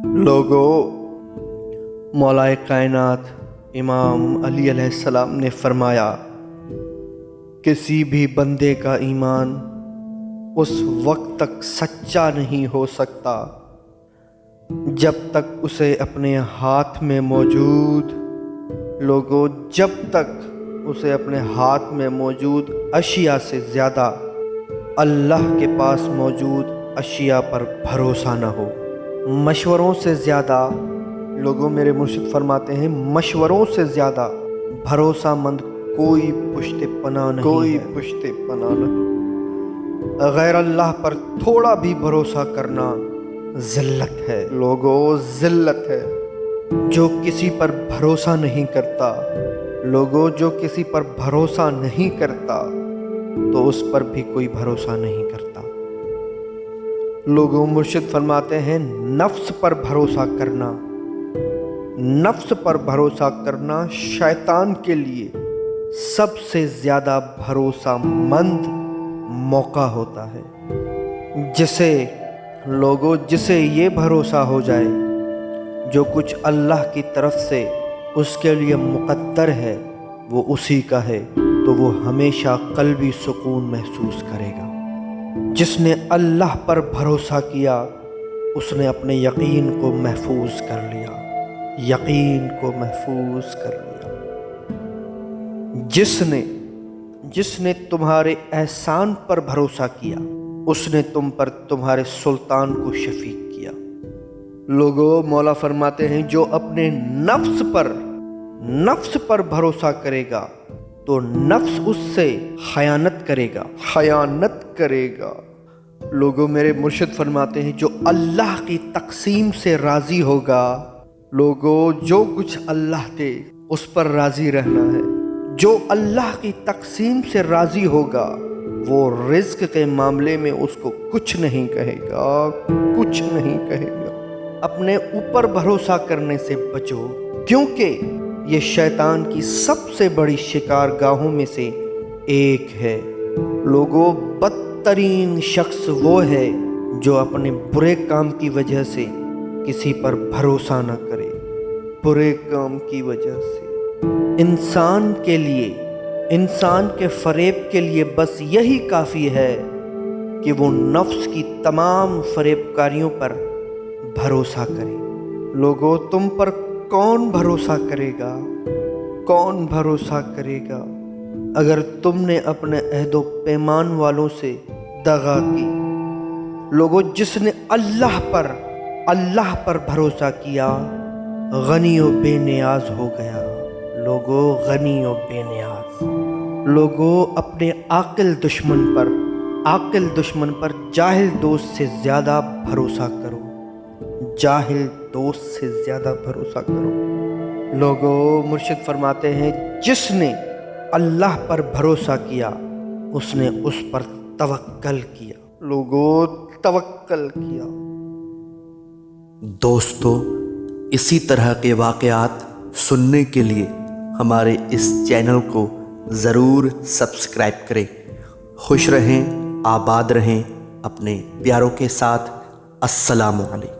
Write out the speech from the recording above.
लोगो, मौलाए कायनात इमाम अली अलैहिस्सलाम ने फरमाया, किसी भी बंदे का ईमान उस वक्त तक सच्चा नहीं हो सकता जब तक उसे अपने हाथ में मौजूद जब तक उसे अपने हाथ में मौजूद अशिया से ज़्यादा अल्लाह के पास मौजूद अशिया पर भरोसा न हो। मशवरों से ज़्यादा मेरे मुर्शिद फरमाते हैं, मशवरों से ज़्यादा भरोसामंद कोई पुश्ते पनाह नहीं। गैर अल्लाह पर थोड़ा भी भरोसा करना ज़िल्लत है। ज़िल्लत है। जो किसी पर भरोसा नहीं करता, जो किसी पर भरोसा नहीं करता तो उस पर भी कोई भरोसा नहीं करता। मुर्शिद फरमाते हैं, नफ्स पर भरोसा करना शैतान के लिए सबसे ज़्यादा भरोसामंद मौका होता है। जिसे ये भरोसा हो जाए जो कुछ अल्लाह की तरफ से उसके लिए मुक़द्दर है वो उसी का है, तो वो हमेशा क़ल्बी सुकून महसूस करेगा। जिसने अल्लाह पर भरोसा किया उसने अपने यकीन को महफूज कर लिया। जिसने तुम्हारे एहसान पर भरोसा किया उसने तुम पर तुम्हारे सुल्तान को शफीक किया। मौला फरमाते हैं, जो अपने नफ्स पर भरोसा करेगा तो नफ्स उससे खयानत करेगा। मेरे मुर्शिद फरमाते हैं, जो अल्लाह की तकसीम से राज़ी होगा, जो कुछ अल्लाह दे उस पर राज़ी रहना है। जो अल्लाह की तकसीम से राज़ी होगा वो रिज़्क के मामले में उसको कुछ नहीं कहेगा। अपने ऊपर भरोसा करने से बचो, क्योंकि ये शैतान की सबसे बड़ी शिकारगाहों में से एक है। बदतरीन शख्स वो है जो अपने बुरे काम की वजह से किसी पर भरोसा न करे। बुरे काम की वजह से इंसान के फरेब के लिए बस यही काफ़ी है कि वो नफ्स की तमाम फरेबकारियों पर भरोसा करे। तुम पर कौन भरोसा करेगा अगर तुमने अपने अहदो पैमान वालों से दगा की। जिसने अल्लाह पर भरोसा किया गनी व बेनियाज हो गया। गनी व बेनियाज। अपने आकिल दुश्मन पर जाहिल दोस्त से ज़्यादा भरोसा करो। मुर्शिद फरमाते हैं, जिसने अल्लाह पर भरोसा किया उसने उस पर तवक्कल किया। दोस्तों, इसी तरह के वाक़यात सुनने के लिए हमारे इस चैनल को ज़रूर सब्सक्राइब करें। खुश रहें, आबाद रहें अपने प्यारों के साथ। अस्सलामु अलैकुम।